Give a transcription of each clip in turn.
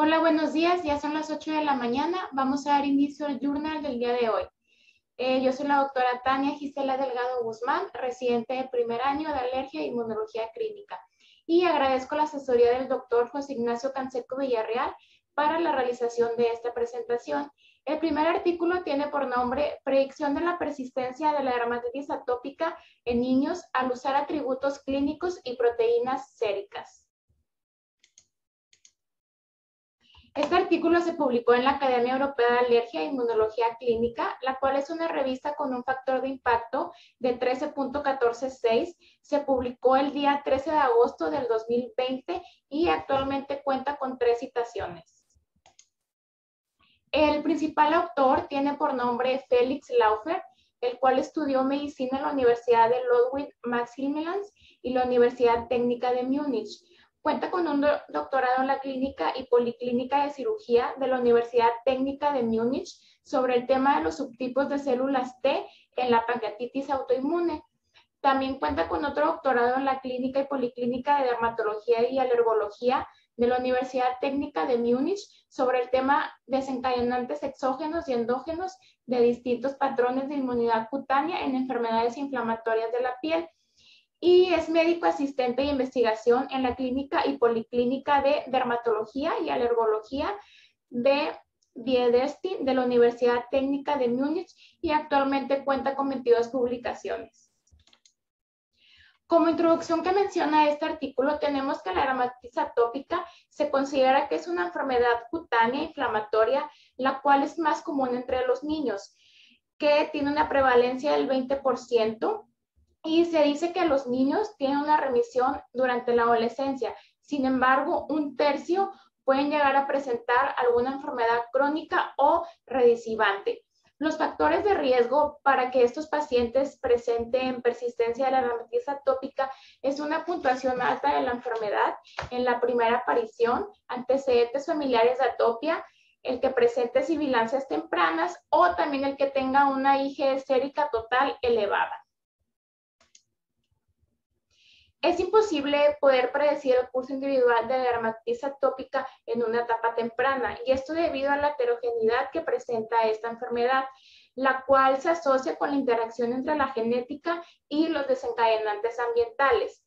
Hola, buenos días. Ya son las 8 de la mañana. Vamos a dar inicio al journal del día de hoy. Yo soy la doctora Tania Gisela Delgado Guzmán, residente de primer año de Alergia e Inmunología Clínica. Y agradezco la asesoría del doctor José Ignacio Canseco Villarreal para la realización de esta presentación. El primer artículo tiene por nombre Predicción de la persistencia de la dermatitis atópica en niños al usar atributos clínicos y proteínas séricas. Este artículo se publicó en la Academia Europea de Alergia e Inmunología Clínica, la cual es una revista con un factor de impacto de 13.146. Se publicó el día 13 de agosto del 2020 y actualmente cuenta con 3 citaciones. El principal autor tiene por nombre Felix Laufer, el cual estudió medicina en la Universidad de Ludwig-Maximilians y la Universidad Técnica de Múnich. Cuenta con un doctorado en la Clínica y Policlínica de Cirugía de la Universidad Técnica de Múnich sobre el tema de los subtipos de células T en la pancreatitis autoinmune. También cuenta con otro doctorado en la Clínica y Policlínica de Dermatología y Alergología de la Universidad Técnica de Múnich sobre el tema desencadenantes exógenos y endógenos de distintos patrones de inmunidad cutánea en enfermedades inflamatorias de la piel. Y es médico asistente de investigación en la Clínica y Policlínica de Dermatología y Alergología de Biedestin de la Universidad Técnica de Múnich y actualmente cuenta con 22 publicaciones. Como introducción que menciona este artículo, tenemos que la dermatitis atópica se considera que es una enfermedad cutánea inflamatoria, la cual es más común entre los niños, que tiene una prevalencia del 20%. Y se dice que los niños tienen una remisión durante la adolescencia. Sin embargo, un tercio pueden llegar a presentar alguna enfermedad crónica o recidivante. Los factores de riesgo para que estos pacientes presenten persistencia de la dermatitis atópica es una puntuación alta de la enfermedad en la primera aparición, antecedentes familiares de atopia, el que presente sibilancias tempranas o también el que tenga una IgE sérica total elevada. Es imposible poder predecir el curso individual de la dermatitis atópica en una etapa temprana, y esto debido a la heterogeneidad que presenta esta enfermedad, la cual se asocia con la interacción entre la genética y los desencadenantes ambientales.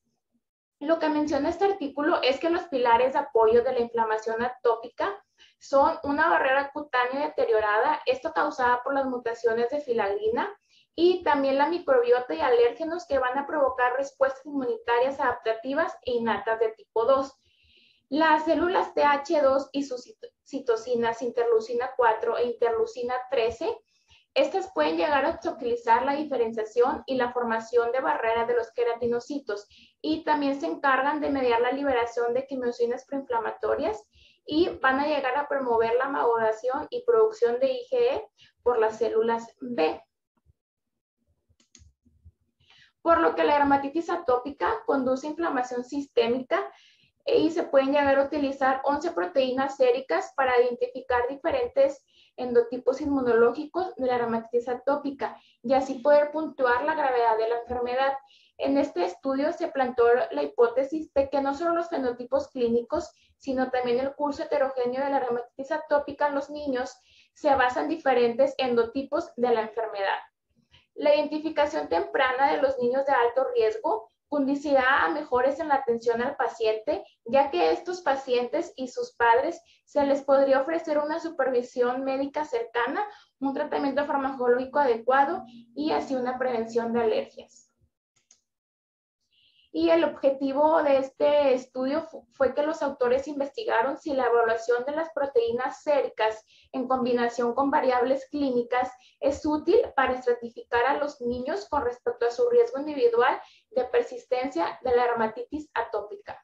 Lo que menciona este artículo es que los pilares de apoyo de la inflamación atópica son una barrera cutánea deteriorada, esto causada por las mutaciones de filagrina, y también la microbiota y alérgenos que van a provocar respuestas inmunitarias adaptativas e innatas de tipo 2. Las células TH2 y sus citocinas interleucina 4 e interleucina 13, estas pueden llegar a obstaculizar la diferenciación y la formación de barreras de los queratinocitos, y también se encargan de mediar la liberación de quimiosinas proinflamatorias y van a llegar a promover la maduración y producción de IgE por las células B. Por lo que la dermatitis atópica conduce a inflamación sistémica y se pueden llegar a utilizar 11 proteínas séricas para identificar diferentes endotipos inmunológicos de la dermatitis atópica y así poder puntuar la gravedad de la enfermedad. En este estudio se planteó la hipótesis de que no solo los fenotipos clínicos, sino también el curso heterogéneo de la dermatitis atópica en los niños se basan en diferentes endotipos de la enfermedad. La identificación temprana de los niños de alto riesgo conducirá a mejores en la atención al paciente, ya que a estos pacientes y sus padres se les podría ofrecer una supervisión médica cercana, un tratamiento farmacológico adecuado y así una prevención de alergias. Y el objetivo de este estudio fue que los autores investigaron si la evaluación de las proteínas séricas en combinación con variables clínicas es útil para estratificar a los niños con respecto a su riesgo individual de persistencia de la dermatitis atópica.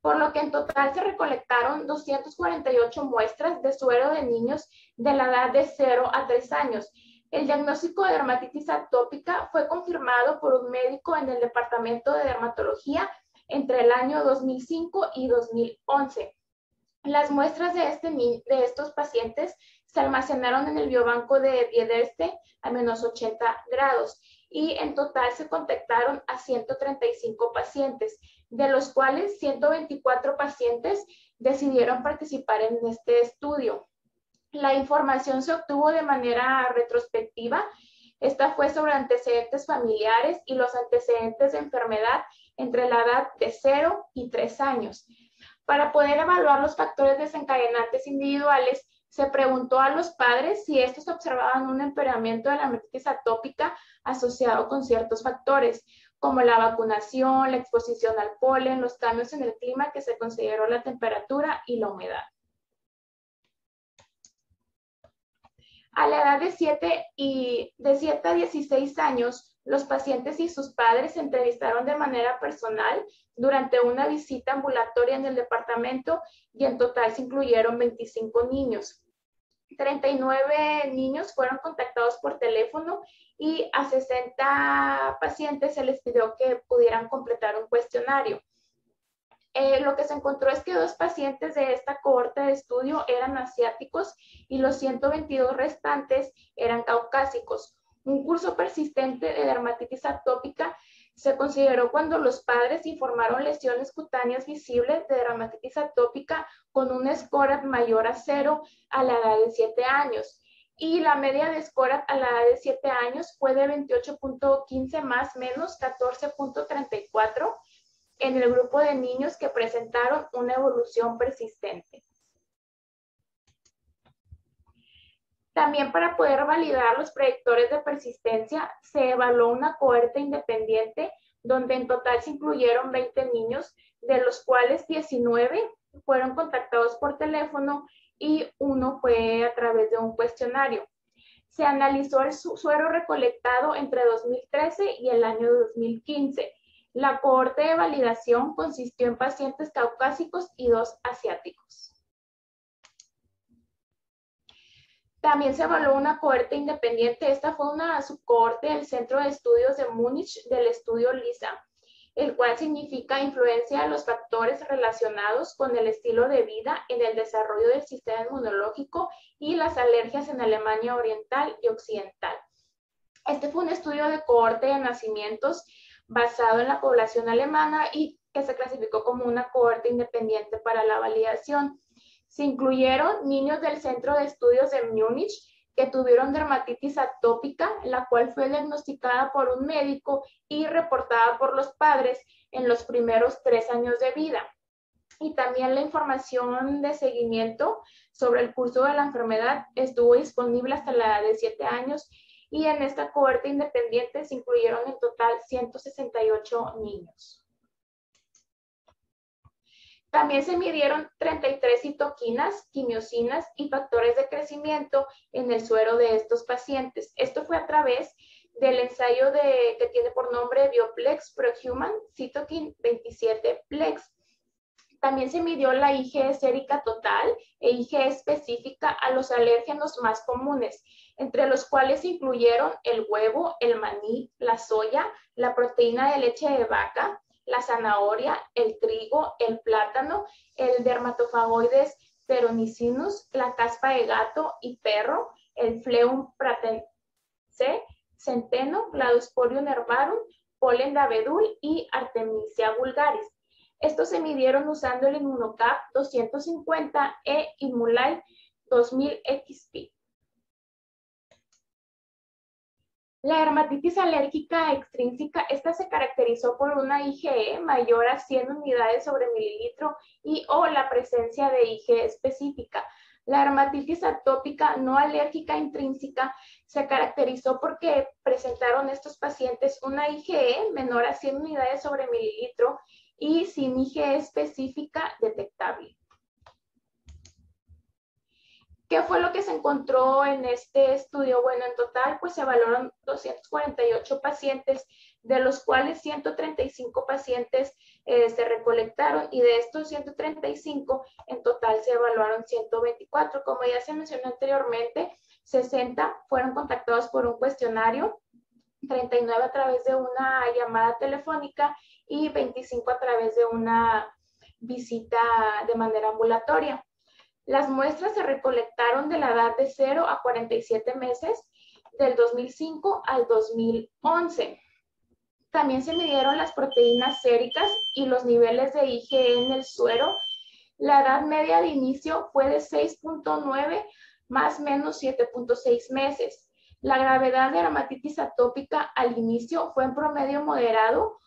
Por lo que en total se recolectaron 248 muestras de suero de niños de la edad de 0 a 3 años. El diagnóstico de dermatitis atópica fue confirmado por un médico en el Departamento de Dermatología entre el año 2005 y 2011. Las muestras de estos pacientes se almacenaron en el biobanco de Biedestin a menos 80 grados y en total se contactaron a 135 pacientes. de los cuales 124 pacientes decidieron participar en este estudio. La información se obtuvo de manera retrospectiva. Esta fue sobre antecedentes familiares y los antecedentes de enfermedad entre la edad de 0 y 3 años. Para poder evaluar los factores desencadenantes individuales, se preguntó a los padres si estos observaban un empeoramiento de la dermatitis atópica asociado con ciertos factores, como la vacunación, la exposición al polen, los cambios en el clima que se consideró la temperatura y la humedad. A la edad de 7 a 16 años, los pacientes y sus padres se entrevistaron de manera personal durante una visita ambulatoria en el departamento y en total se incluyeron 25 niños. 39 niños fueron contactados por teléfono y a 60 pacientes se les pidió que pudieran completar un cuestionario. Lo que se encontró es que 2 pacientes de esta cohorte de estudio eran asiáticos y los 122 restantes eran caucásicos. Un curso persistente de dermatitis atópica se consideró cuando los padres informaron lesiones cutáneas visibles de dermatitis atópica con un SCORAT mayor a 0 a la edad de 7 años. Y la media de SCORAT a la edad de 7 años fue de 28.15 más menos 14.34 en el grupo de niños que presentaron una evolución persistente. También para poder validar los predictores de persistencia, se evaluó una cohorte independiente donde en total se incluyeron 20 niños, de los cuales 19 fueron contactados por teléfono y 1 fue a través de un cuestionario. Se analizó el suero recolectado entre 2013 y el año 2015. La cohorte de validación consistió en pacientes caucásicos y 2 asiáticos. También se evaluó una cohorte independiente. Esta fue una subcohorte del Centro de Estudios de Múnich del estudio LISA, el cual significa influencia de los factores relacionados con el estilo de vida en el desarrollo del sistema inmunológico y las alergias en Alemania Oriental y Occidental. Este fue un estudio de cohorte de nacimientos basado en la población alemana y que se clasificó como una cohorte independiente para la validación. Se incluyeron niños del Centro de Estudios de Múnich que tuvieron dermatitis atópica, la cual fue diagnosticada por un médico y reportada por los padres en los primeros 3 años de vida. Y también la información de seguimiento sobre el curso de la enfermedad estuvo disponible hasta la edad de 7 años y en esta cohorte independiente se incluyeron en total 168 niños. También se midieron 33 citoquinas, quimiosinas y factores de crecimiento en el suero de estos pacientes. Esto fue a través del ensayo que tiene por nombre Bioplex Prohuman Cytokine 27 Plex. También se midió la IgE sérica total e IgE específica a los alérgenos más comunes, entre los cuales se incluyeron el huevo, el maní, la soya, la proteína de leche de vaca, la zanahoria, el trigo, el plátano, el dermatofagoides peronicinus, la caspa de gato y perro, el Phleum pratense, centeno, Cladosporium herbarum, polen de abedul y Artemisia vulgaris. Estos se midieron usando el Immunocap 250 e Immunolite 2000 XP. La dermatitis alérgica extrínseca, esta se caracterizó por una IgE mayor a 100 unidades sobre mililitro y o la presencia de IgE específica. La dermatitis atópica no alérgica intrínseca se caracterizó porque presentaron estos pacientes una IgE menor a 100 unidades sobre mililitro y sin IgE específica detectable. ¿Qué fue lo que se encontró en este estudio? Bueno, en total pues se evaluaron 248 pacientes, de los cuales 135 pacientes se recolectaron y de estos 135 en total se evaluaron 124. Como ya se mencionó anteriormente, 60 fueron contactados por un cuestionario, 39 a través de una llamada telefónica y 25 a través de una visita de manera ambulatoria. Las muestras se recolectaron de la edad de 0 a 47 meses, del 2005 al 2011. También se midieron las proteínas séricas y los niveles de IgE en el suero. La edad media de inicio fue de 6.9 más menos 7.6 meses. La gravedad de dermatitis atópica al inicio fue en promedio moderado,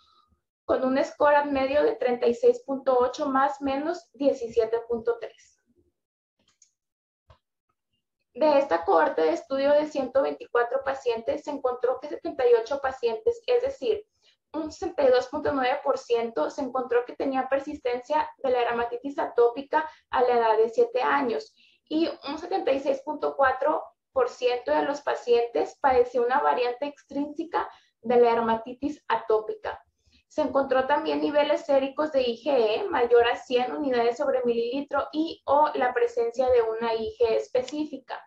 con un score medio de 36.8 más menos 17.3. De esta cohorte de estudio de 124 pacientes, se encontró que 78 pacientes, es decir, un 62.9%, se encontró que tenía persistencia de la dermatitis atópica a la edad de 7 años y un 76.4% de los pacientes padeció una variante extrínseca de la dermatitis atópica. Se encontró también niveles séricos de IgE mayor a 100 unidades sobre mililitro y o la presencia de una IgE específica.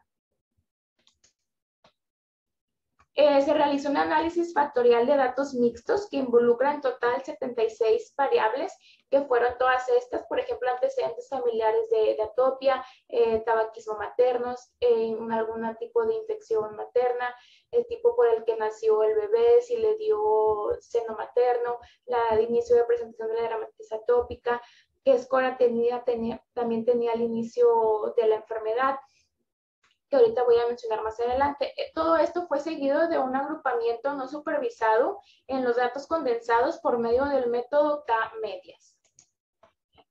Se realizó un análisis factorial de datos mixtos que involucra en total 76 variables, que fueron todas estas, por ejemplo, antecedentes familiares de atopia, tabaquismo maternos, algún tipo de infección materna, el tipo por el que nació el bebé, si le dio seno materno, el inicio de presentación de la dermatitis atópica, qué score también tenía el inicio de la enfermedad, que ahorita voy a mencionar más adelante. Todo esto fue seguido de un agrupamiento no supervisado en los datos condensados por medio del método K-medias.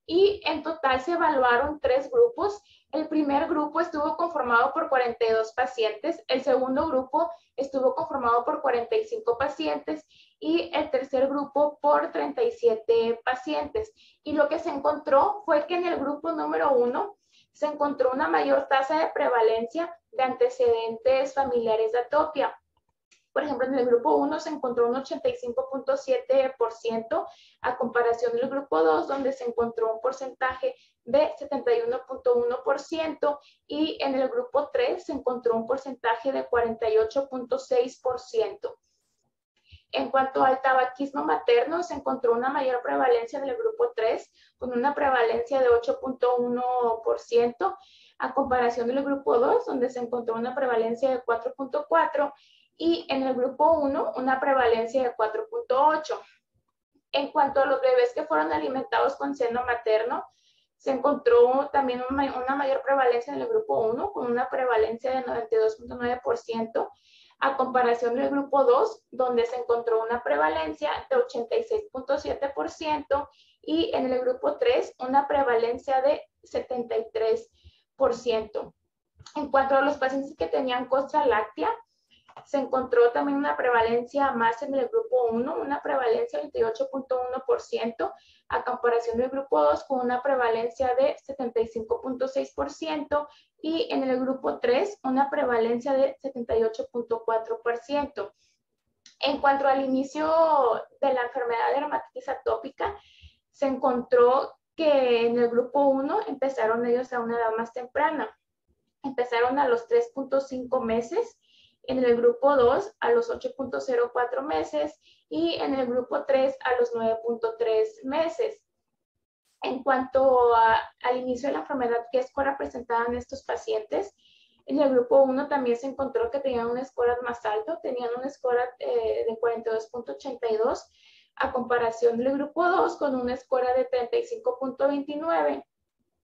Y en total se evaluaron 3 grupos. El primer grupo estuvo conformado por 42 pacientes, el segundo grupo estuvo conformado por 45 pacientes y el tercer grupo por 37 pacientes. Y lo que se encontró fue que en el grupo número 1 se encontró una mayor tasa de prevalencia de antecedentes familiares de atopia. Por ejemplo, en el grupo 1 se encontró un 85.7% a comparación del grupo 2, donde se encontró un porcentaje de 71.1% y en el grupo 3 se encontró un porcentaje de 48.6%. En cuanto al tabaquismo materno, se encontró una mayor prevalencia en el grupo 3, con una prevalencia de 8.1%, a comparación del grupo 2, donde se encontró una prevalencia de 4.4%, y en el grupo 1, una prevalencia de 4.8%. En cuanto a los bebés que fueron alimentados con seno materno, se encontró también una mayor prevalencia en el grupo 1, con una prevalencia de 92.9%, a comparación del grupo 2, donde se encontró una prevalencia de 86.7%, y en el grupo 3, una prevalencia de 73%. En cuanto a los pacientes que tenían costra láctea, se encontró también una prevalencia más en el grupo 1, una prevalencia de 28.1%, a comparación del grupo 2 con una prevalencia de 75.6%, y en el grupo 3 una prevalencia de 78.4%. En cuanto al inicio de la enfermedad de dermatitis atópica, se encontró que en el grupo 1 empezaron ellos a una edad más temprana. Empezaron a los 3.5 meses, en el grupo 2 a los 8.04 meses y en el grupo 3 a los 9.3 meses. En cuanto al inicio de la enfermedad, ¿qué score presentaban estos pacientes? En el grupo 1 también se encontró que tenían un score más alto, tenían un score de 42.82 a comparación del grupo 2 con un score de 35.29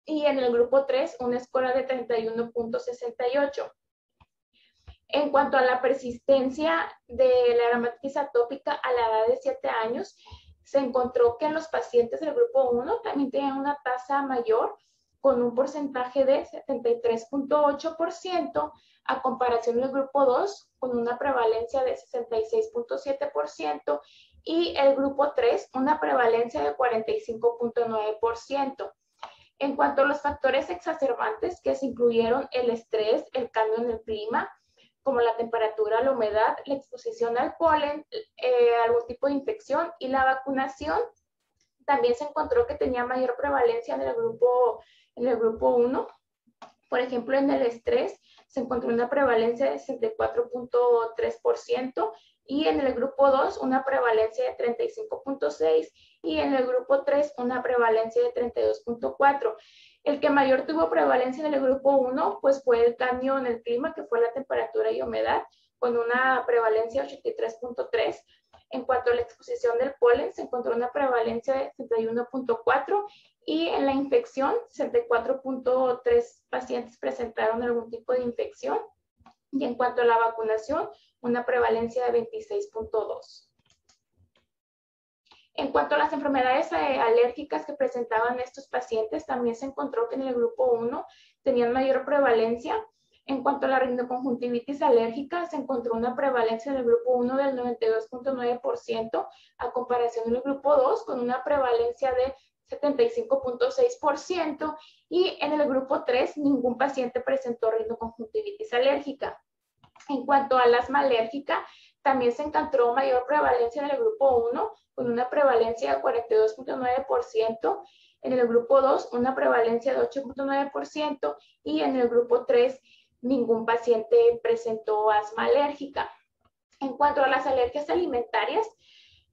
y en el grupo 3 un score de 31.68. En cuanto a la persistencia de la dermatitis atópica a la edad de 7 años, se encontró que en los pacientes del grupo 1 también tenían una tasa mayor, con un porcentaje de 73.8%, a comparación del grupo 2, con una prevalencia de 66.7%, y el grupo 3, una prevalencia de 45.9%. En cuanto a los factores exacerbantes, que se incluyeron el estrés, el cambio en el clima, como la temperatura, la humedad, la exposición al polen, algún tipo de infección y la vacunación, también se encontró que tenía mayor prevalencia en el grupo 1. Por ejemplo, en el estrés se encontró una prevalencia de 64.3% y en el grupo 2 una prevalencia de 35.6% y en el grupo 3 una prevalencia de 32.4%. El que mayor tuvo prevalencia en el grupo 1 pues fue el cambio en el clima, que fue la temperatura y humedad, con una prevalencia de 83.3. En cuanto a la exposición del polen, se encontró una prevalencia de 61.4 y en la infección, 64.3 pacientes presentaron algún tipo de infección. Y en cuanto a la vacunación, una prevalencia de 26.2. En cuanto a las enfermedades alérgicas que presentaban estos pacientes, también se encontró que en el grupo 1 tenían mayor prevalencia. En cuanto a la rinoconjuntivitis alérgica, se encontró una prevalencia en el grupo 1 del 92.9% a comparación del grupo 2 con una prevalencia de 75.6% y en el grupo 3 ningún paciente presentó rinoconjuntivitis alérgica. En cuanto al asma alérgica, también se encontró mayor prevalencia en el grupo 1 con una prevalencia de 42.9%, en el grupo 2 una prevalencia de 8.9% y en el grupo 3 ningún paciente presentó asma alérgica. En cuanto a las alergias alimentarias,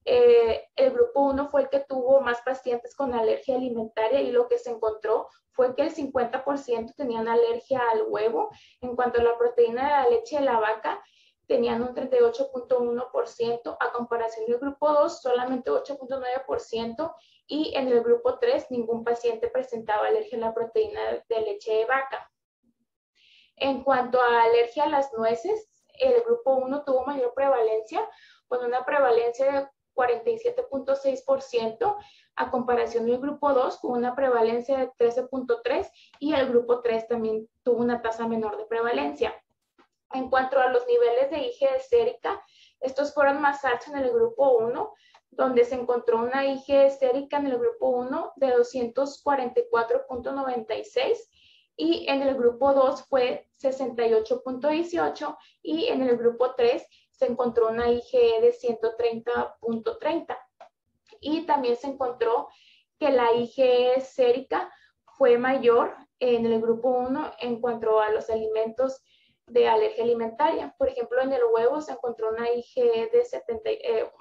el grupo 1 fue el que tuvo más pacientes con alergia alimentaria y lo que se encontró fue que el 50% tenían alergia al huevo. En cuanto a la proteína de la leche de la vaca, tenían un 38.1% a comparación del grupo 2, solamente 8.9% y en el grupo 3 ningún paciente presentaba alergia a la proteína de leche de vaca. En cuanto a alergia a las nueces, el grupo 1 tuvo mayor prevalencia, con una prevalencia de 47.6% a comparación del grupo 2 con una prevalencia de 13.3% y el grupo 3 también tuvo una tasa menor de prevalencia. En cuanto a los niveles de IgE sérica, estos fueron más altos en el grupo 1, donde se encontró una IgE sérica en el grupo 1 de 244.96 y en el grupo 2 fue 68.18 y en el grupo 3 se encontró una IgE de 130.30 y también se encontró que la IgE sérica fue mayor en el grupo 1 en cuanto a los alimentos de alergia alimentaria. Por ejemplo, en el huevo se encontró una IgE de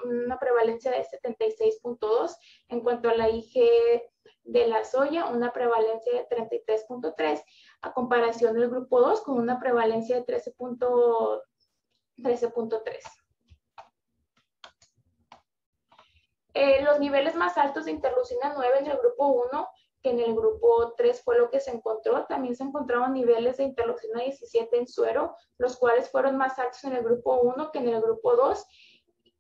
una prevalencia de 76.2. En cuanto a la IgE de la soya, una prevalencia de 33.3, a comparación del grupo 2 con una prevalencia de 13.3. Los niveles más altos de interleucina 9 en el grupo 1 que en el grupo 3 fue lo que se encontró. También se encontraron niveles de interleucina 17 en suero, los cuales fueron más altos en el grupo 1 que en el grupo 2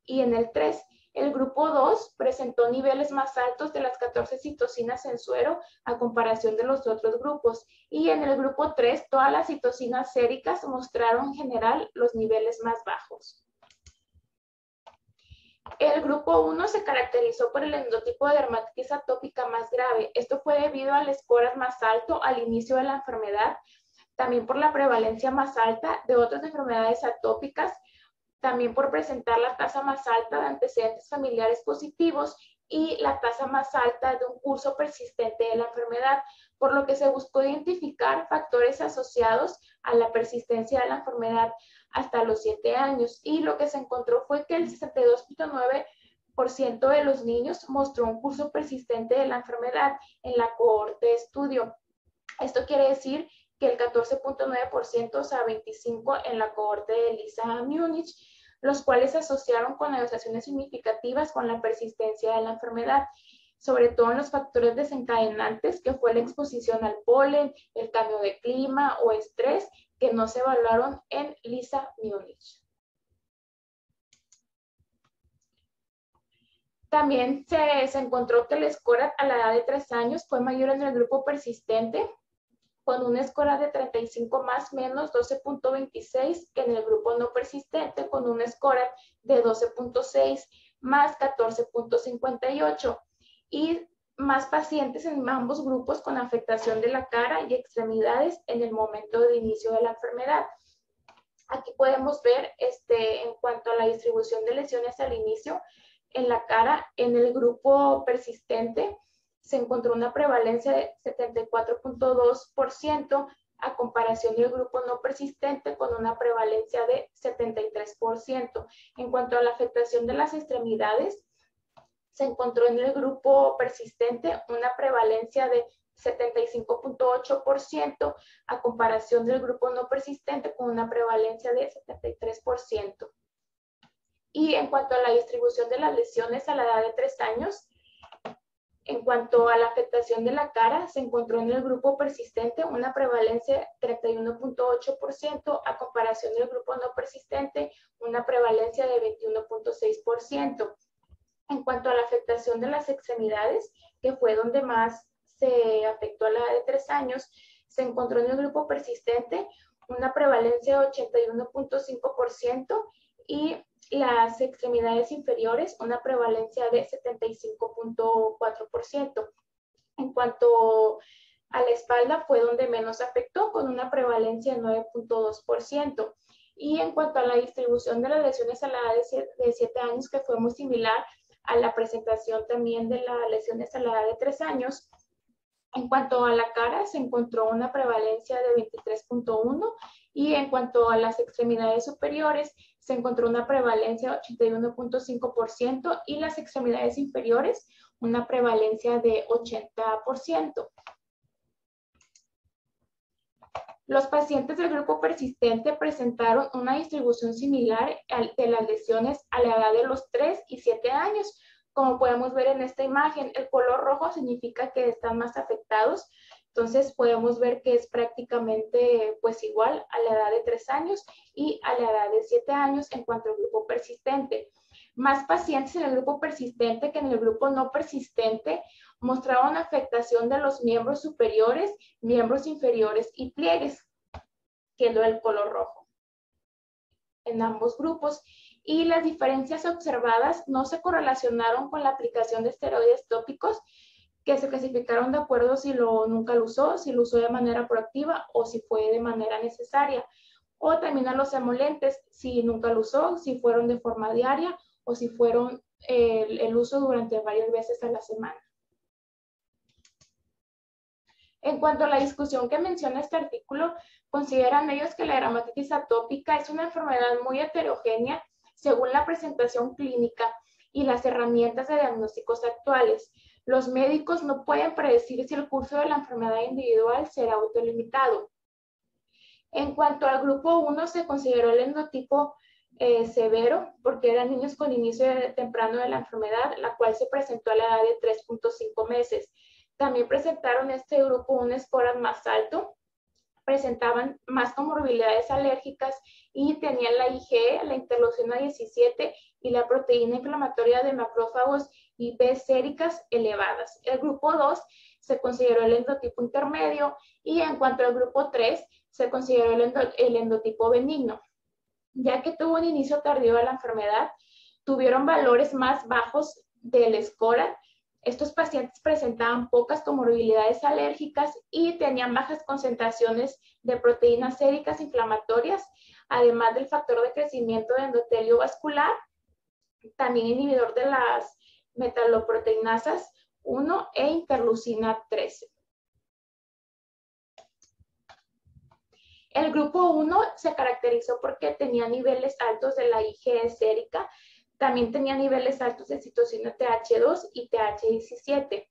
y en el 3. El grupo 2 presentó niveles más altos de las 14 citocinas en suero a comparación de los otros grupos. Y en el grupo 3, todas las citocinas séricas mostraron en general los niveles más bajos. El grupo 1 se caracterizó por el endotipo de dermatitis atópica más grave. Esto fue debido al score más alto al inicio de la enfermedad, también por la prevalencia más alta de otras enfermedades atópicas, también por presentar la tasa más alta de antecedentes familiares positivos y la tasa más alta de un curso persistente de la enfermedad, por lo que se buscó identificar factores asociados a la persistencia de la enfermedad hasta los 7 años. Y lo que se encontró fue que el 62.9% de los niños mostró un curso persistente de la enfermedad en la cohorte de estudio. Esto quiere decir que el 14.9%, o sea, 25% en la cohorte de Lisa-Munich, los cuales se asociaron con asociaciones significativas con la persistencia de la enfermedad, sobre todo en los factores desencadenantes, que fue la exposición al polen, el cambio de clima o estrés, que no se evaluaron en Lisa-Munich. También se encontró que el score a la edad de 3 años fue mayor en el grupo persistente, con un score de 35 más menos 12.26 que en el grupo no persistente, con un score de 12.6 más 14.58 y más pacientes en ambos grupos con afectación de la cara y extremidades en el momento de inicio de la enfermedad. Aquí podemos ver en cuanto a la distribución de lesiones al inicio en la cara, en el grupo persistente se encontró una prevalencia de 74.2% a comparación del grupo no persistente con una prevalencia de 73%. En cuanto a la afectación de las extremidades, se encontró en el grupo persistente una prevalencia de 75.8% a comparación del grupo no persistente con una prevalencia de 73%. Y en cuanto a la distribución de las lesiones a la edad de 3 años, en cuanto a la afectación de la cara, se encontró en el grupo persistente una prevalencia de 31.8% a comparación del grupo no persistente, una prevalencia de 21.6%. En cuanto a la afectación de las extremidades, que fue donde más se afectó a la edad de 3 años, se encontró en el grupo persistente una prevalencia de 81.5% y las extremidades inferiores una prevalencia de 75.4%. En cuanto a la espalda, fue donde menos afectó, con una prevalencia de 9.2%. Y en cuanto a la distribución de las lesiones a la edad de 7 años, que fue muy similar a la presentación también de las lesiones a la edad de 3 años, en cuanto a la cara, se encontró una prevalencia de 23.1 y en cuanto a las extremidades superiores, se encontró una prevalencia de 81.5% y las extremidades inferiores, una prevalencia de 80%. Los pacientes del grupo persistente presentaron una distribución similar de las lesiones a la edad de los 3 y 7 años. Como podemos ver en esta imagen, el color rojo significa que están más afectados. Entonces podemos ver que es prácticamente pues igual a la edad de 3 años y a la edad de 7 años en cuanto al grupo persistente. Más pacientes en el grupo persistente que en el grupo no persistente mostraban afectación de los miembros superiores, miembros inferiores y pliegues, que es lo del color rojo en ambos grupos. Y las diferencias observadas no se correlacionaron con la aplicación de esteroides tópicos, que se clasificaron de acuerdo si nunca lo usó, si lo usó de manera proactiva o si fue de manera necesaria. O también a los emolentes, si nunca lo usó, si fueron de forma diaria o si fueron el uso durante varias veces a la semana. En cuanto a la discusión que menciona este artículo, consideran ellos que la dermatitis atópica es una enfermedad muy heterogénea según la presentación clínica y las herramientas de diagnósticos actuales. Los médicos no pueden predecir si el curso de la enfermedad individual será autolimitado. En cuanto al grupo 1, se consideró el endotipo severo porque eran niños con inicio temprano de la enfermedad, la cual se presentó a la edad de 3.5 meses. También presentaron este grupo un score más alto, presentaban más comorbilidades alérgicas y tenían la IgE, la interleucina 17 y la proteína inflamatoria de macrófagos y B séricas elevadas. El grupo 2 se consideró el endotipo intermedio y en cuanto al grupo 3 se consideró el endotipo benigno. Ya que tuvo un inicio tardío de la enfermedad, tuvieron valores más bajos del score. Estos pacientes presentaban pocas comorbilidades alérgicas y tenían bajas concentraciones de proteínas séricas inflamatorias, además del factor de crecimiento de endotelio vascular, también inhibidor de las metaloproteinasas 1 e interleucina 13. El grupo 1 se caracterizó porque tenía niveles altos de la IgE sérica, también tenía niveles altos de citocina TH2 y TH17.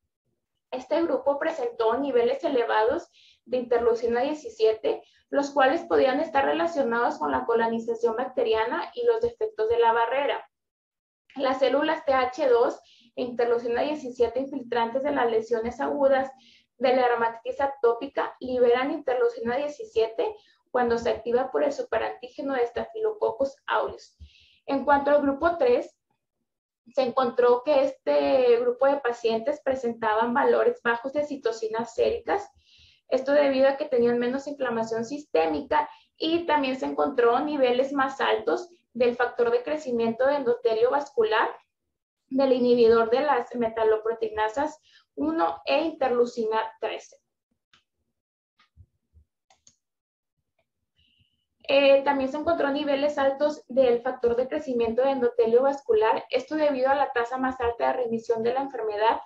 Este grupo presentó niveles elevados de interleucina 17, los cuales podían estar relacionados con la colonización bacteriana y los defectos de la barrera. Las células TH2 e interleucina 17 infiltrantes de las lesiones agudas de la dermatitis atópica liberan interleucina 17 cuando se activa por el superantígeno de Staphylococcus aureus. En cuanto al grupo 3, se encontró que este grupo de pacientes presentaban valores bajos de citocinas séricas, esto debido a que tenían menos inflamación sistémica y también se encontró niveles más altos del factor de crecimiento de endotelio vascular, del inhibidor de las metaloproteinasas 1 e interleucina 13. También se encontró niveles altos del factor de crecimiento de endotelio vascular, esto debido a la tasa más alta de remisión de la enfermedad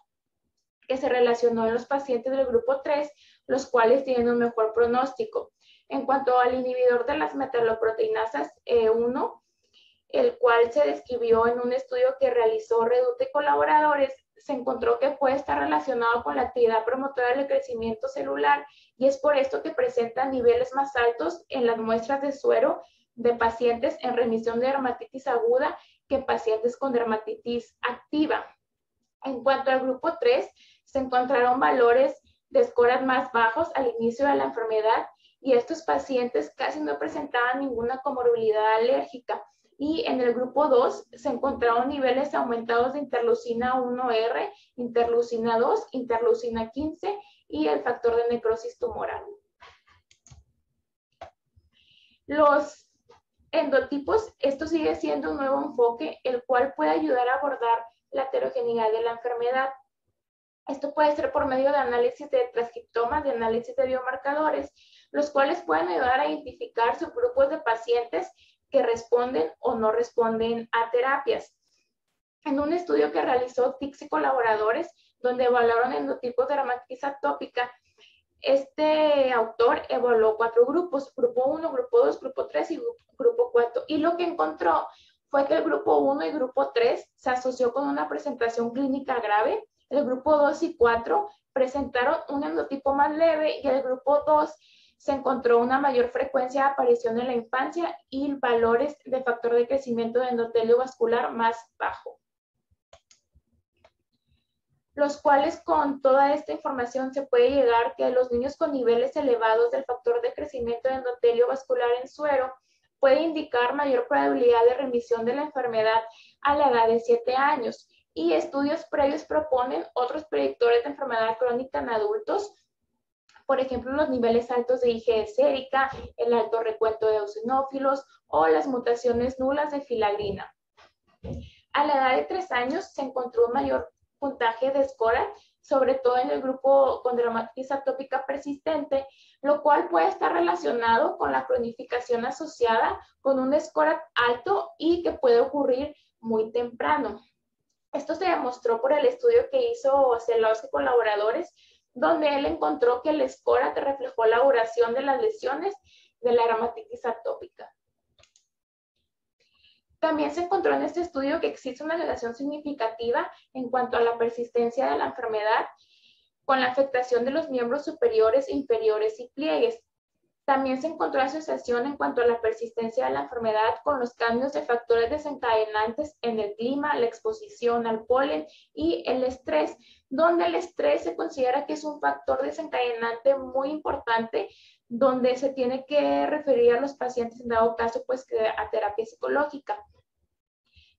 que se relacionó en los pacientes del grupo 3, los cuales tienen un mejor pronóstico. En cuanto al inhibidor de las metaloproteinasas 1, el cual se describió en un estudio que realizó Reduta y colaboradores, se encontró que puede estar relacionado con la actividad promotora del crecimiento celular y es por esto que presenta niveles más altos en las muestras de suero de pacientes en remisión de dermatitis aguda que pacientes con dermatitis activa. En cuanto al grupo 3, se encontraron valores de score más bajos al inicio de la enfermedad y estos pacientes casi no presentaban ninguna comorbilidad alérgica. Y en el grupo 2 se encontraron niveles aumentados de interleucina 1R, interleucina 2, interleucina 15 y el factor de necrosis tumoral. Los endotipos, esto sigue siendo un nuevo enfoque, el cual puede ayudar a abordar la heterogeneidad de la enfermedad. Esto puede ser por medio de análisis de transcriptomas, de análisis de biomarcadores, los cuales pueden ayudar a identificar subgrupos de pacientes que responden o no responden a terapias. En un estudio que realizó TICS y colaboradores, donde evaluaron endotipos de dermatitis atópica, este autor evaluó 4 grupos, grupo 1, grupo 2, grupo 3 y grupo 4. Y lo que encontró fue que el grupo 1 y grupo 3 se asoció con una presentación clínica grave. El grupo 2 y 4 presentaron un endotipo más leve y el grupo 2 se encontró una mayor frecuencia de aparición en la infancia y valores de factor de crecimiento de endotelio vascular más bajo. Los cuales con toda esta información se puede llegar que los niños con niveles elevados del factor de crecimiento de endotelio vascular en suero puede indicar mayor probabilidad de remisión de la enfermedad a la edad de 7 años. Y estudios previos proponen otros predictores de enfermedad crónica en adultos, por ejemplo, los niveles altos de IgE sérica, el alto recuento de eosinófilos o las mutaciones nulas de filagrina. A la edad de 3 años se encontró un mayor puntaje de SCORAT, sobre todo en el grupo con dermatitis atópica persistente, lo cual puede estar relacionado con la cronificación asociada con un SCORAT alto y que puede ocurrir muy temprano. Esto se demostró por el estudio que hizo Zelowski y colaboradores, donde él encontró que el SCORAT reflejó la duración de las lesiones de la dermatitis atópica. También se encontró en este estudio que existe una relación significativa en cuanto a la persistencia de la enfermedad con la afectación de los miembros superiores, inferiores y pliegues. También se encontró asociación en cuanto a la persistencia de la enfermedad con los cambios de factores desencadenantes en el clima, la exposición al polen y el estrés, donde el estrés se considera que es un factor desencadenante muy importante, donde se tiene que referir a los pacientes en dado caso pues a terapia psicológica.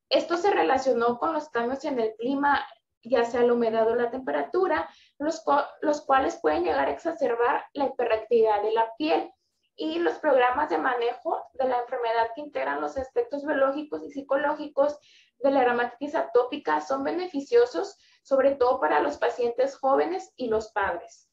Esto se relacionó con los cambios en el clima, ya sea la humedad o la temperatura, los cuales pueden llegar a exacerbar la hiperactividad de la piel. Y los programas de manejo de la enfermedad que integran los aspectos biológicos y psicológicos de la dermatitis atópica son beneficiosos, sobre todo para los pacientes jóvenes y los padres.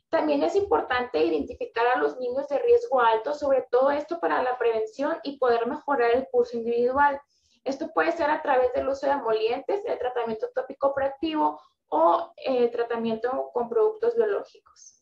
También es importante identificar a los niños de riesgo alto, sobre todo esto para la prevención y poder mejorar el curso individual. Esto puede ser a través del uso de emolientes, el tratamiento tópico proactivo o tratamiento con productos biológicos.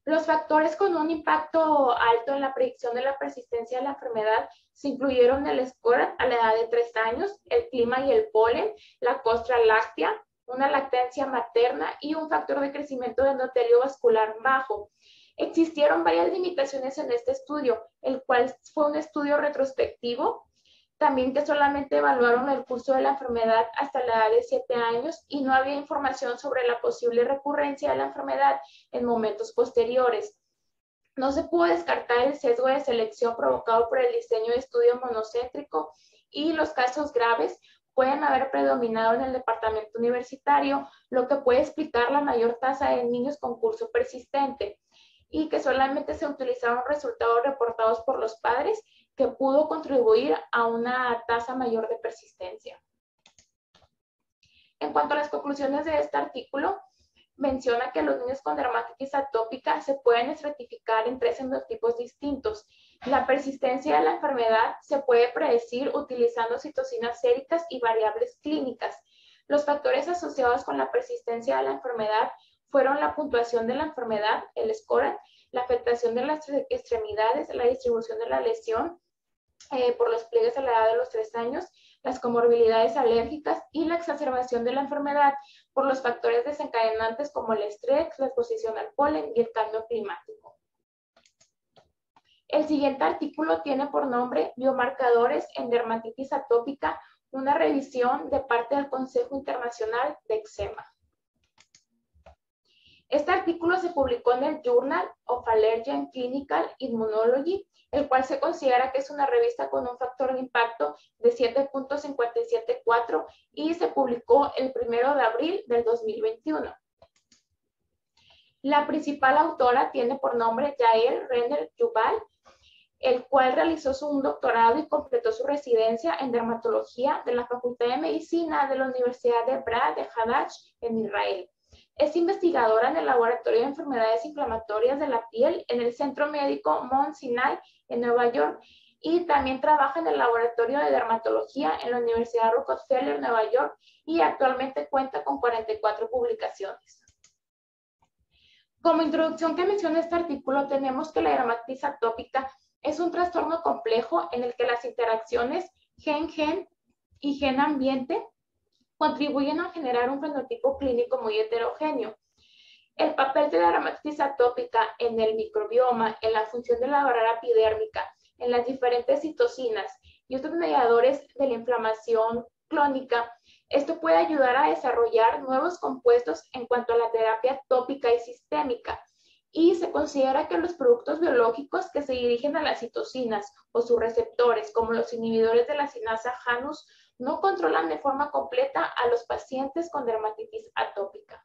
Los factores con un impacto alto en la predicción de la persistencia de la enfermedad se incluyeron el SCORAT a la edad de 3 años, el clima y el polen, la costra láctea, una lactancia materna y un factor de crecimiento de endotelio vascular bajo. Existieron varias limitaciones en este estudio, el cual fue un estudio retrospectivo, también que solamente evaluaron el curso de la enfermedad hasta la edad de 7 años y no había información sobre la posible recurrencia de la enfermedad en momentos posteriores. No se pudo descartar el sesgo de selección provocado por el diseño de estudio monocéntrico y los casos graves pueden haber predominado en el departamento universitario, lo que puede explicar la mayor tasa de niños con curso persistente y que solamente se utilizaron resultados reportados por los padres que pudo contribuir a una tasa mayor de persistencia. En cuanto a las conclusiones de este artículo, menciona que los niños con dermatitis atópica se pueden estratificar en 3 endotipos distintos. La persistencia de la enfermedad se puede predecir utilizando citocinas séricas y variables clínicas. Los factores asociados con la persistencia de la enfermedad fueron la puntuación de la enfermedad, el SCORAT, la afectación de las extremidades, la distribución de la lesión por los pliegues a la edad de los 3 años, las comorbilidades alérgicas y la exacerbación de la enfermedad por los factores desencadenantes como el estrés, la exposición al polen y el cambio climático. El siguiente artículo tiene por nombre Biomarcadores en dermatitis atópica, una revisión de parte del Consejo Internacional de Eczema. Este artículo se publicó en el Journal of Allergy and Clinical Immunology, el cual se considera que es una revista con un factor de impacto de 7.574 y se publicó el 1 de abril del 2021. La principal autora tiene por nombre Yael Renner-Yuval, el cual realizó un doctorado y completó su residencia en dermatología de la Facultad de Medicina de la Universidad de Hebra de Hadach en Israel. Es investigadora en el Laboratorio de Enfermedades Inflamatorias de la Piel en el Centro Médico Mount Sinai en Nueva York y también trabaja en el Laboratorio de Dermatología en la Universidad Rockefeller, Nueva York, y actualmente cuenta con 44 publicaciones. Como introducción que menciona este artículo, tenemos que la dermatitis atópica es un trastorno complejo en el que las interacciones gen-gen y gen-ambiente contribuyen a generar un fenotipo clínico muy heterogéneo. El papel de la dermatitis atópica en el microbioma, en la función de la barrera epidérmica, en las diferentes citocinas y otros mediadores de la inflamación clónica, esto puede ayudar a desarrollar nuevos compuestos en cuanto a la terapia tópica y sistémica. Y se considera que los productos biológicos que se dirigen a las citocinas o sus receptores, como los inhibidores de la sinasa Janus, no controlan de forma completa a los pacientes con dermatitis atópica.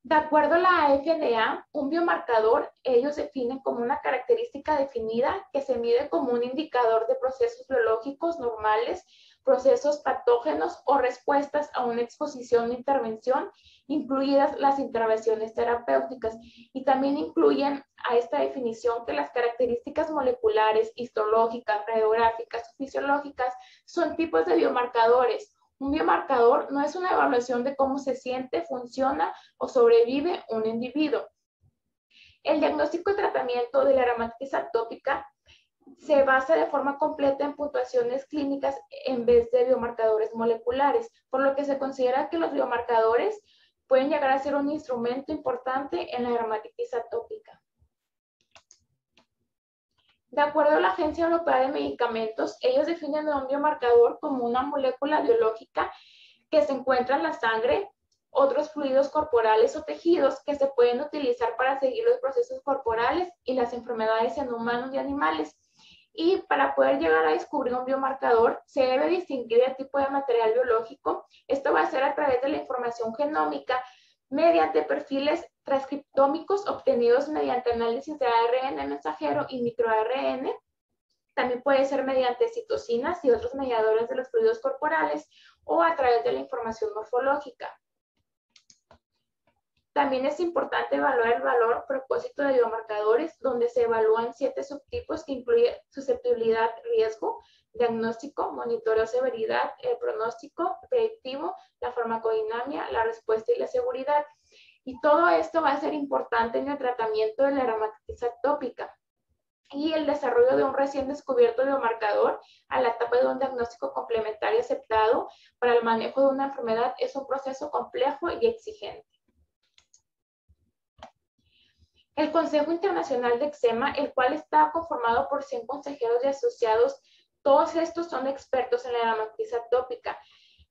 De acuerdo a la FDA, un biomarcador, ellos definen como una característica definida que se mide como un indicador de procesos biológicos normales, procesos patógenos o respuestas a una exposición o intervención, incluidas las intervenciones terapéuticas. Y también incluyen a esta definición que las características moleculares, histológicas, radiográficas o fisiológicas son tipos de biomarcadores. Un biomarcador no es una evaluación de cómo se siente, funciona o sobrevive un individuo. El diagnóstico y tratamiento de la dermatitis atópica se basa de forma completa en puntuaciones clínicas en vez de biomarcadores moleculares, por lo que se considera que los biomarcadores pueden llegar a ser un instrumento importante en la dermatitis atópica. De acuerdo a la Agencia Europea de Medicamentos, ellos definen a un biomarcador como una molécula biológica que se encuentra en la sangre, otros fluidos corporales o tejidos que se pueden utilizar para seguir los procesos corporales y las enfermedades en humanos y animales. Y para poder llegar a descubrir un biomarcador, se debe distinguir el tipo de material biológico. Esto va a ser a través de la información genómica mediante perfiles transcriptómicos obtenidos mediante análisis de ARN mensajero y microARN. También puede ser mediante citocinas y otros mediadores de los fluidos corporales o a través de la información morfológica. También es importante evaluar el valor propósito de biomarcadores, donde se evalúan 7 subtipos que incluyen susceptibilidad, riesgo, diagnóstico, monitoreo, severidad, el pronóstico, predictivo, la farmacodinámica, la respuesta y la seguridad. Y todo esto va a ser importante en el tratamiento de la dermatitis atópica. Y el desarrollo de un recién descubierto biomarcador a la etapa de un diagnóstico complementario aceptado para el manejo de una enfermedad es un proceso complejo y exigente. El Consejo Internacional de Eczema, el cual está conformado por 100 consejeros y asociados, todos estos son expertos en la dermatitis atópica.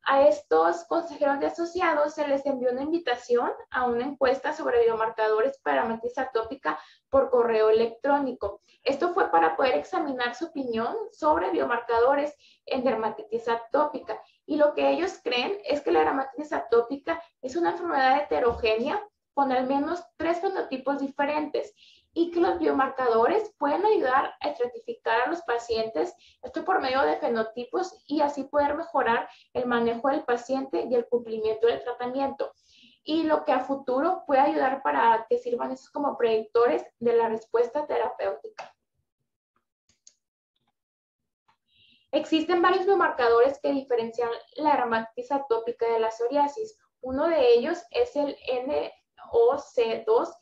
A estos consejeros y asociados se les envió una invitación a una encuesta sobre biomarcadores para dermatitis atópica por correo electrónico. Esto fue para poder examinar su opinión sobre biomarcadores en dermatitis atópica. Y lo que ellos creen es que la dermatitis atópica es una enfermedad heterogénea con al menos 3 fenotipos diferentes y que los biomarcadores pueden ayudar a estratificar a los pacientes, esto por medio de fenotipos, y así poder mejorar el manejo del paciente y el cumplimiento del tratamiento. Y lo que a futuro puede ayudar para que sirvan estos como predictores de la respuesta terapéutica. Existen varios biomarcadores que diferencian la dermatitis atópica de la psoriasis. Uno de ellos es el NOC2,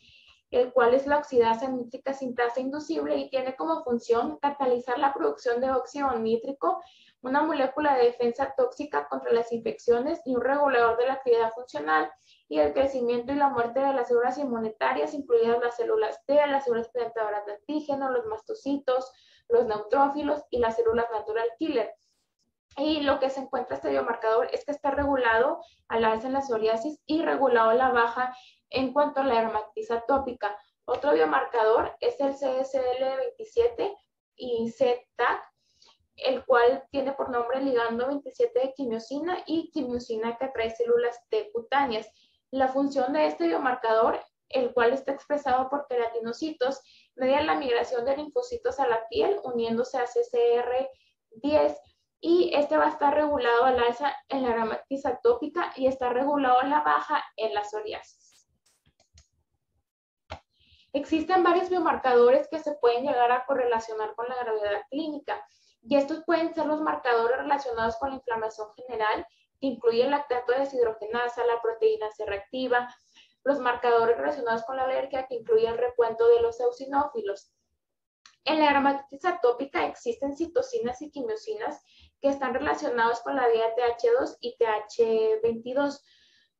el cual es la oxidasa nítrica sintasa inducible y tiene como función catalizar la producción de óxido nítrico, una molécula de defensa tóxica contra las infecciones y un regulador de la actividad funcional y el crecimiento y la muerte de las células inmunitarias, incluidas las células T, las células presentadoras de antígeno, los mastocitos, los neutrófilos y las células natural killer. Y lo que se encuentra este biomarcador es que está regulado al alza en la psoriasis y regulado a la baja en cuanto a la dermatitis atópica. Otro biomarcador es el CSL27 y ZTAC, el cual tiene por nombre ligando 27 de quimiosina y quimiosina que atrae células T cutáneas. La función de este biomarcador, el cual está expresado por queratinocitos, media la migración de linfocitos a la piel uniéndose a CCR10, y este va a estar regulado al alza en la dermatitis atópica y está regulado a la baja en la psoriasis. Existen varios biomarcadores que se pueden llegar a correlacionar con la gravedad clínica, y estos pueden ser los marcadores relacionados con la inflamación general, que incluye el lactato de deshidrogenasa, la proteína C reactiva, los marcadores relacionados con la alergia, que incluye el recuento de los eosinófilos. En la dermatitis atópica existen citocinas y quimiosinas que están relacionados con la vía TH2 y TH22,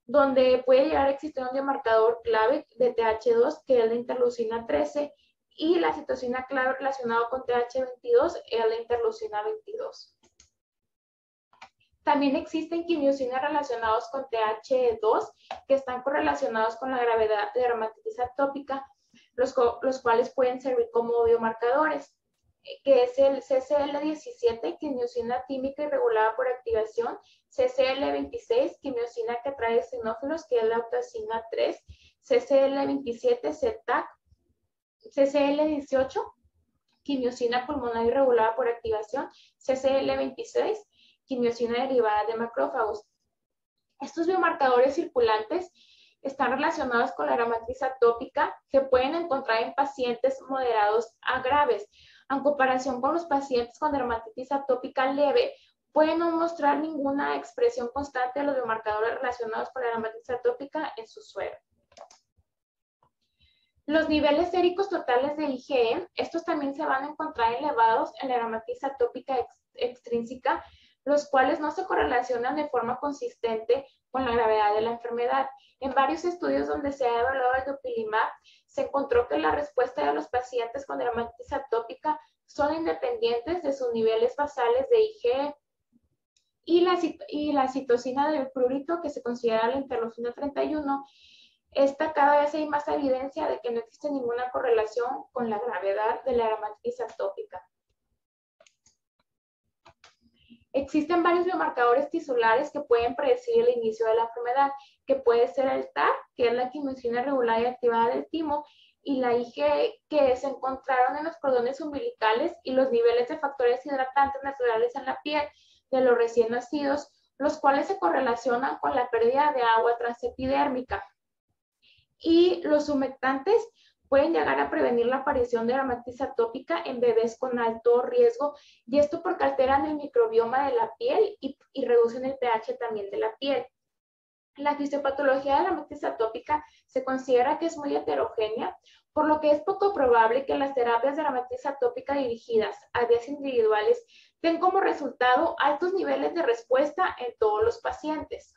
donde puede llegar a existir un biomarcador clave de TH2, que es la interleucina 13, y la citocina clave relacionada con TH22 es la interleucina 22. También existen quimiosinas relacionados con TH2 que están correlacionados con la gravedad de dermatitis atópica, los cuales pueden servir como biomarcadores, que es el CCL17, quimiosina tímica y regulada por activación, CCL26, quimiosina que atrae eosinófilos, que es la octacina 3, CCL27, ZTAC, CCL18, quimiosina pulmonar y regulada por activación, CCL26, quimiosina derivada de macrófagos. Estos biomarcadores circulantes están relacionados con la dermatitis atópica, que pueden encontrar en pacientes moderados a graves. En comparación con los pacientes con dermatitis atópica leve, pueden no mostrar ninguna expresión constante de los biomarcadores relacionados con la dermatitis atópica en su suero. Los niveles séricos totales de IgE, estos también se van a encontrar elevados en la dermatitis atópica extrínseca, los cuales no se correlacionan de forma consistente con la gravedad de la enfermedad. En varios estudios donde se ha evaluado el dupilumab, se encontró que la respuesta de los pacientes con dermatitis atópica son independientes de sus niveles basales de IgE. Y la citocina del prurito, que se considera la interleucina 31, esta cada vez hay más evidencia de que no existe ninguna correlación con la gravedad de la dermatitis atópica. Existen varios biomarcadores tisulares que pueden predecir el inicio de la enfermedad, que puede ser el TAR, que es la quimiosina regulada y activada del timo, y la IgE, que se encontraron en los cordones umbilicales, y los niveles de factores hidratantes naturales en la piel de los recién nacidos, los cuales se correlacionan con la pérdida de agua transepidérmica. Y los humectantes pueden llegar a prevenir la aparición de dermatitis atópica en bebés con alto riesgo, y esto porque alteran el microbioma de la piel y reducen el pH también de la piel. La fisiopatología de la dermatitis atópica se considera que es muy heterogénea, por lo que es poco probable que las terapias de dermatitis atópica dirigidas a vías individuales den como resultado altos niveles de respuesta en todos los pacientes.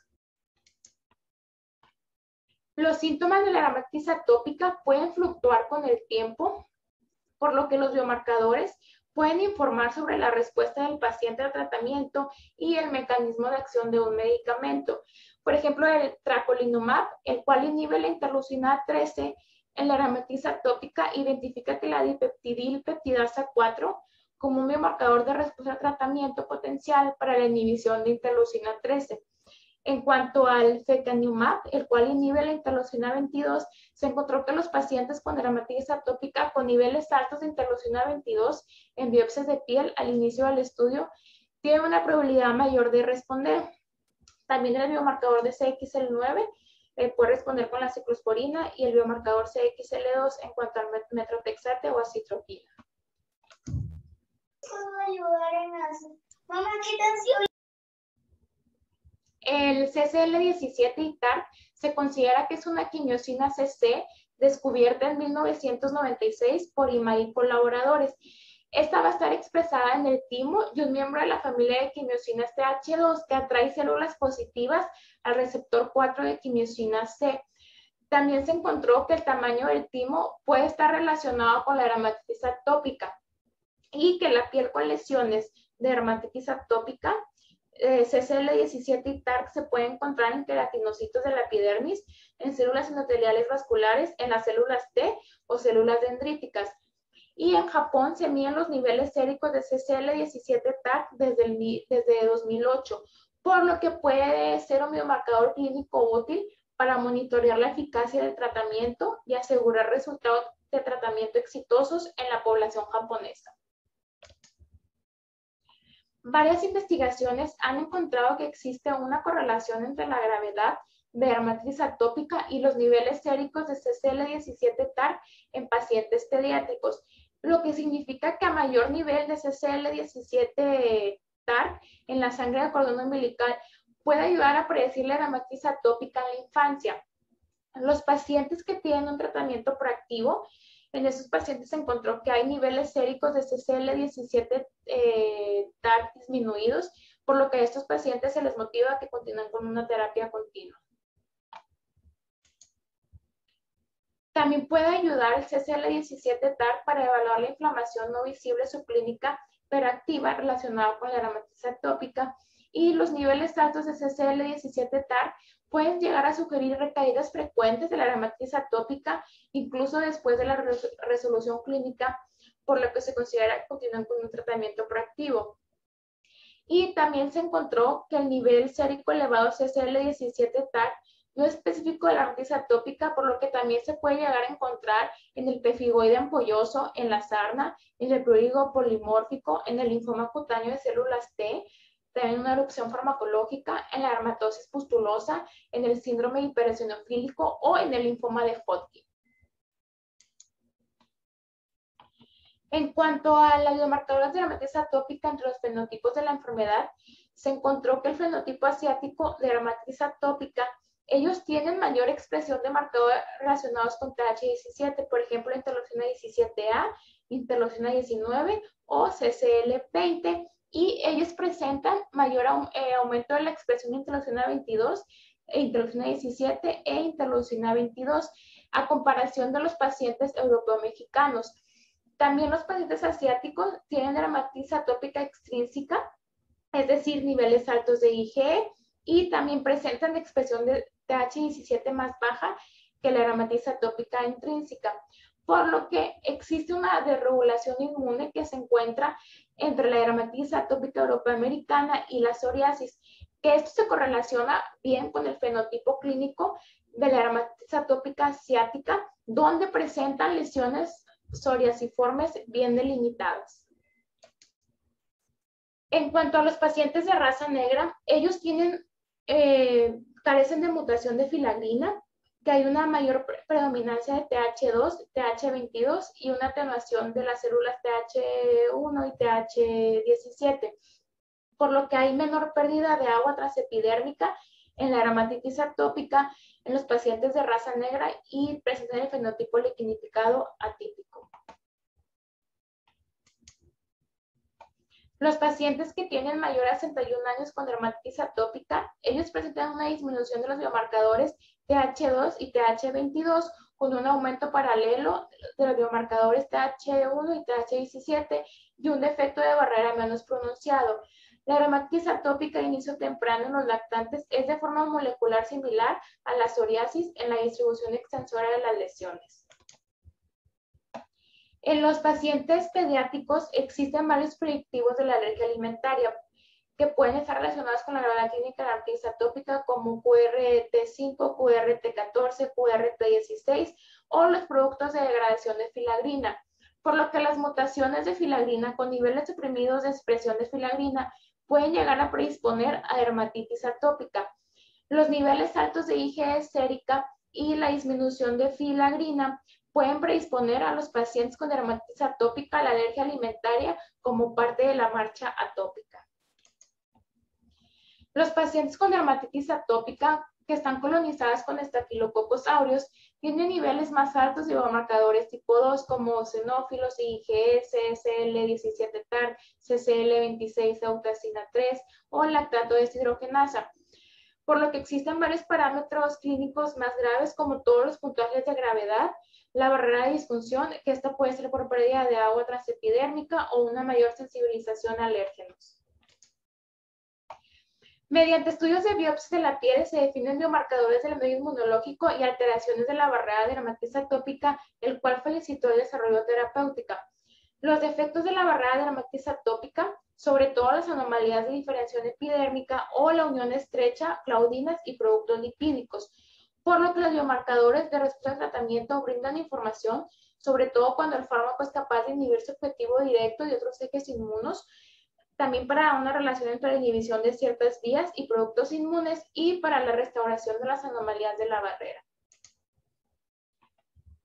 Los síntomas de la dermatitis atópica pueden fluctuar con el tiempo, por lo que los biomarcadores pueden informar sobre la respuesta del paciente al tratamiento y el mecanismo de acción de un medicamento. Por ejemplo, el trecolimumab, el cual inhibe la interleucina 13 en la dermatitis atópica, identifica que la dipeptidilpeptidasa 4 como un biomarcador de respuesta al tratamiento potencial para la inhibición de interleucina 13. En cuanto al fecanumab, el cual inhibe la interleucina 22, se encontró que los pacientes con dermatitis atópica con niveles altos de interleucina 22 en biopsias de piel al inicio del estudio tienen una probabilidad mayor de responder. También el biomarcador de CXL9 puede responder con la ciclosporina, y el biomarcador CXL2 en cuanto al metrotexate o acitropina. ¿Puedo ayudar en eso? Mamá, ¿qué canción? El CCL17 y TAR se considera que es una quimiosina CC descubierta en 1996 por IMAI y colaboradores. Esta va a estar expresada en el timo y un miembro de la familia de quimiosinas TH2 que atrae células positivas al receptor 4 de quimiosina C. También se encontró que el tamaño del timo puede estar relacionado con la dermatitis atópica y que la piel con lesiones de dermatitis atópica, CCL17 y TARC se puede encontrar en queratinocitos de la epidermis, en células endoteliales vasculares, en las células T o células dendríticas. Y en Japón se miden los niveles séricos de CCL17 TARC desde 2008, por lo que puede ser un biomarcador clínico útil para monitorear la eficacia del tratamiento y asegurar resultados de tratamiento exitosos en la población japonesa. Varias investigaciones han encontrado que existe una correlación entre la gravedad de dermatitis atópica y los niveles séricos de CCL17 TARC en pacientes pediátricos, lo que significa que a mayor nivel de CCL17 TARC en la sangre del cordón umbilical puede ayudar a predecir la dermatitis atópica en la infancia. Los pacientes que tienen un tratamiento proactivo, en esos pacientes se encontró que hay niveles séricos de CCL17 TARC disminuidos, por lo que a estos pacientes se les motiva a que continúen con una terapia continua. También puede ayudar el CCL17 TARC para evaluar la inflamación no visible subclínica pero activa relacionada con la dermatitis atópica, y los niveles altos de CCL17 TARC pueden llegar a sugerir recaídas frecuentes de la dermatitis atópica, incluso después de la resolución clínica, por lo que se considera que continúan con un tratamiento proactivo. Y también se encontró que el nivel sérico elevado de CCL17 TARC no es específico de la dermatitis atópica, por lo que también se puede llegar a encontrar en el pefigoide ampolloso, en la sarna, en el prurigo polimórfico, en el linfoma cutáneo de células T, también una erupción farmacológica, en la dermatosis pustulosa, en el síndrome hipereosinofílico o en el linfoma de Hodgkin. En cuanto a las biomarcadores de dermatitis atópica entre los fenotipos de la enfermedad, se encontró que el fenotipo asiático de dermatitis atópica, ellos tienen mayor expresión de marcadores relacionados con TH17, por ejemplo, interleucina 17A, interleucina 19 o CCL20, y ellos presentan mayor aumento de la expresión de interleucina 22, interleucina 17 e interleucina 22, a comparación de los pacientes europeo-mexicanos. También los pacientes asiáticos tienen dermatitis atópica extrínseca, es decir, niveles altos de IgE, y también presentan expresión de TH17 más baja que la dermatitis atópica intrínseca, por lo que existe una desregulación inmune que se encuentra entre la dermatitis atópica europeoamericana y la psoriasis, que esto se correlaciona bien con el fenotipo clínico de la dermatitis atópica asiática, donde presentan lesiones psoriasiformes bien delimitadas. En cuanto a los pacientes de raza negra, ellos carecen de mutación de filagrina, que hay una mayor predominancia de TH2, TH22 y una atenuación de las células TH1 y TH17, por lo que hay menor pérdida de agua transepidérmica en la dermatitis atópica en los pacientes de raza negra y presentan el fenotipo liquinificado atípico. Los pacientes que tienen mayor a 61 años con dermatitis atópica, ellos presentan una disminución de los biomarcadores TH2 y TH22 con un aumento paralelo de los biomarcadores TH1 y TH17 y un defecto de barrera menos pronunciado. La dermatitis atópica de inicio temprano en los lactantes es de forma molecular similar a la psoriasis en la distribución extensora de las lesiones. En los pacientes pediátricos existen varios predictivos de la alergia alimentaria que pueden estar relacionados con la gravedad clínica de la dermatitis atópica, como QRT5, QRT14, QRT16 o los productos de degradación de filagrina, por lo que las mutaciones de filagrina con niveles suprimidos de expresión de filagrina pueden llegar a predisponer a dermatitis atópica. Los niveles altos de IgE sérica y la disminución de filagrina pueden predisponer a los pacientes con dermatitis atópica a la alergia alimentaria como parte de la marcha atópica. Los pacientes con dermatitis atópica que están colonizadas con estafilococos aureus tienen niveles más altos de biomarcadores tipo 2 como eosinófilos, IgS, CCL17-TAR, CCL26-eutacina 3 o lactato deshidrogenasa, por lo que existen varios parámetros clínicos más graves como todos los puntajes de gravedad, la barrera de disfunción, que esta puede ser por pérdida de agua transepidérmica o una mayor sensibilización a alérgenos. Mediante estudios de biopsia de la piel se definen biomarcadores del medio inmunológico y alteraciones de la barrera de dermatitis atópica, el cual felicitó el desarrollo terapéutica. Los defectos de la barrera de dermatitis atópica, sobre todo las anomalías de diferenciación epidérmica o la unión estrecha, claudinas y productos lipídicos, por lo que los biomarcadores de respuesta al tratamiento brindan información, sobre todo cuando el fármaco es capaz de inhibir su objetivo directo y otros ejes inmunos, también para una relación entre la inhibición de ciertas vías y productos inmunes y para la restauración de las anomalías de la barrera.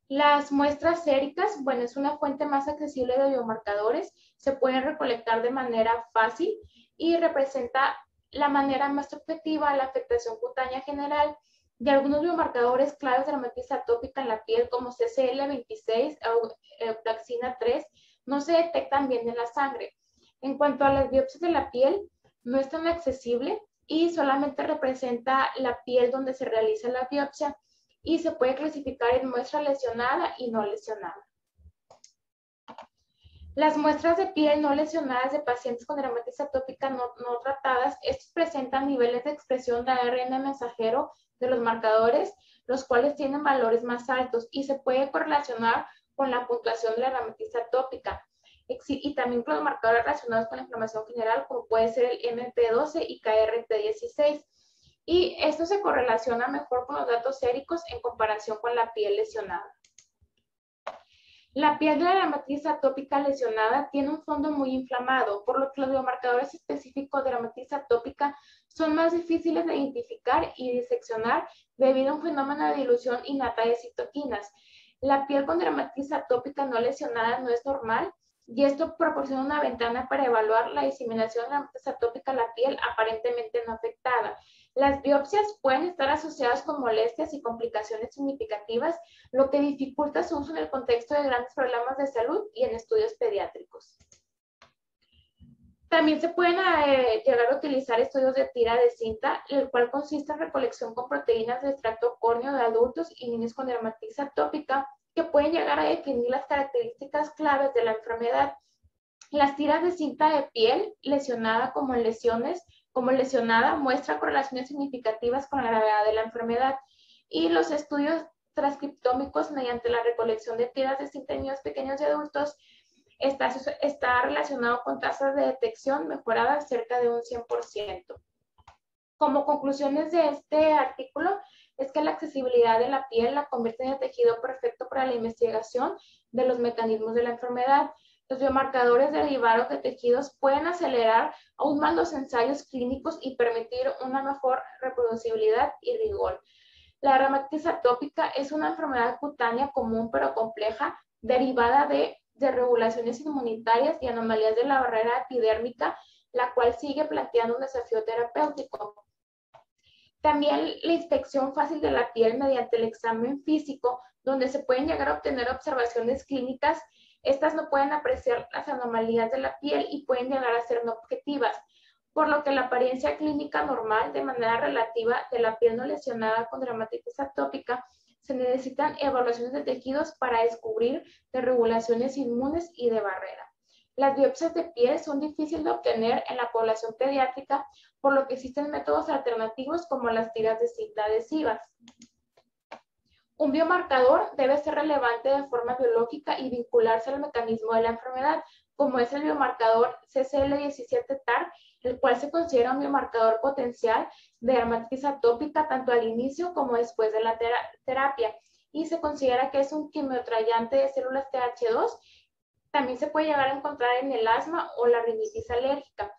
Las muestras séricas, bueno, es una fuente más accesible de biomarcadores, se pueden recolectar de manera fácil y representa la manera más objetiva de la afectación cutánea general de algunos biomarcadores claves de dermatitis atópica en la piel como CCL26 o eutacina 3 no se detectan bien en la sangre. En cuanto a las biopsias de la piel, no es tan accesible y solamente representa la piel donde se realiza la biopsia y se puede clasificar en muestra lesionada y no lesionada. Las muestras de piel no lesionadas de pacientes con dermatitis atópica no tratadas, estos presentan niveles de expresión de ARN mensajero de los marcadores, los cuales tienen valores más altos y se puede correlacionar con la puntuación de la dermatitis atópica. Y también con los marcadores relacionados con la inflamación general, como puede ser el MP12 y KRT16. Y esto se correlaciona mejor con los datos séricos en comparación con la piel lesionada. La piel de la dermatitis atópica lesionada tiene un fondo muy inflamado, por lo que los biomarcadores específicos de dermatitis atópica son más difíciles de identificar y diseccionar debido a un fenómeno de dilución innata de citoquinas. La piel con dermatitis atópica no lesionada no es normal, y esto proporciona una ventana para evaluar la diseminación de la dermatitis atópica a la piel aparentemente no afectada. Las biopsias pueden estar asociadas con molestias y complicaciones significativas, lo que dificulta su uso en el contexto de grandes problemas de salud y en estudios pediátricos. También se pueden llegar a utilizar estudios de tira de cinta, el cual consiste en recolección con proteínas de extracto córneo de adultos y niños con dermatitis atópica, que pueden llegar a definir las características claves de la enfermedad. Las tiras de cinta de piel lesionada como lesionada muestra correlaciones significativas con la gravedad de la enfermedad, y los estudios transcriptómicos mediante la recolección de tiras de cinta en niños pequeños y adultos está relacionado con tasas de detección mejoradas cerca de un 100%. Como conclusiones de este artículo, es que la accesibilidad de la piel la convierte en el tejido perfecto para la investigación de los mecanismos de la enfermedad. Los biomarcadores derivados de tejidos pueden acelerar aún más los ensayos clínicos y permitir una mejor reproducibilidad y rigor. La dermatitis atópica es una enfermedad cutánea común pero compleja, derivada de desregulaciones inmunitarias y anomalías de la barrera epidérmica, la cual sigue planteando un desafío terapéutico. También la inspección fácil de la piel mediante el examen físico, donde se pueden llegar a obtener observaciones clínicas. Estas no pueden apreciar las anomalías de la piel y pueden llegar a ser no objetivas, por lo que la apariencia clínica normal de manera relativa de la piel no lesionada con dermatitis atópica se necesitan evaluaciones de tejidos para descubrir desregulaciones inmunes y de barrera. Las biopsias de piel son difíciles de obtener en la población pediátrica, por lo que existen métodos alternativos como las tiras de cinta adhesivas. Un biomarcador debe ser relevante de forma biológica y vincularse al mecanismo de la enfermedad, como es el biomarcador CCL17-TAR, el cual se considera un biomarcador potencial de dermatitis atópica tanto al inicio como después de la terapia, y se considera que es un quimiotrayante de células TH2. También se puede llegar a encontrar en el asma o la rinitis alérgica.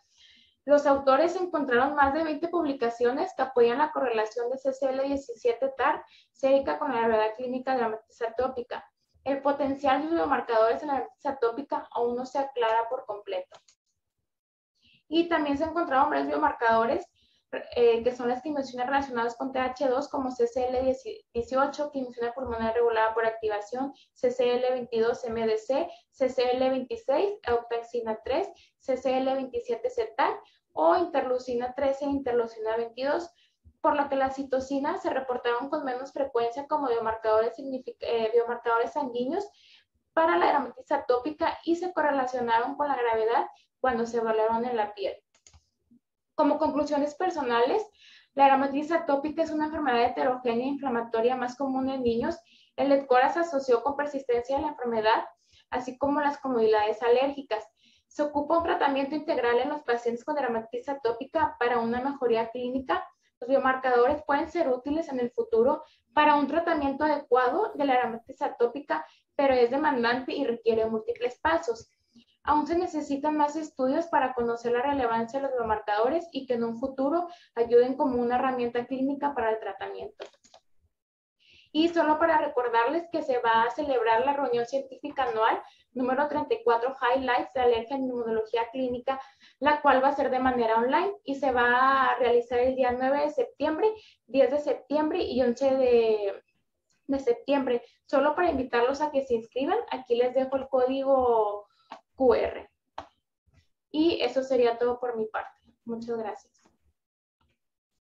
Los autores encontraron más de 20 publicaciones que apoyan la correlación de CCL17-TAR sérica con la gravedad clínica de la dermatitis atópica. El potencial de los biomarcadores en la dermatitis atópica aún no se aclara por completo. Y también se encontraron varios biomarcadores que son las quimiosina relacionadas con TH2, como CCL18, quimiosina pulmonar regulada por activación, CCL22-MDC, CCL26, eutaxina 3, CCL27-cetal o interleucina 13 e interleucina 22, por lo que las citocinas se reportaron con menos frecuencia como biomarcadores sanguíneos para la dermatitis atópica y se correlacionaron con la gravedad cuando se evaluaron en la piel. Como conclusiones personales, la dermatitis atópica es una enfermedad heterogénea e inflamatoria más común en niños. El EDCORA se asoció con persistencia de la enfermedad, así como las comorbilidades alérgicas. Se ocupa un tratamiento integral en los pacientes con dermatitis atópica para una mejoría clínica. Los biomarcadores pueden ser útiles en el futuro para un tratamiento adecuado de la dermatitis atópica, pero es demandante y requiere múltiples pasos. Aún se necesitan más estudios para conocer la relevancia de los biomarcadores y que en un futuro ayuden como una herramienta clínica para el tratamiento. Y solo para recordarles que se va a celebrar la reunión científica anual número 34 Highlights de Alergia en Inmunología Clínica, la cual va a ser de manera online y se va a realizar el día 9 de septiembre, 10 de septiembre y 11 de septiembre. Solo para invitarlos a que se inscriban, aquí les dejo el código QR. Y eso sería todo por mi parte. Muchas gracias.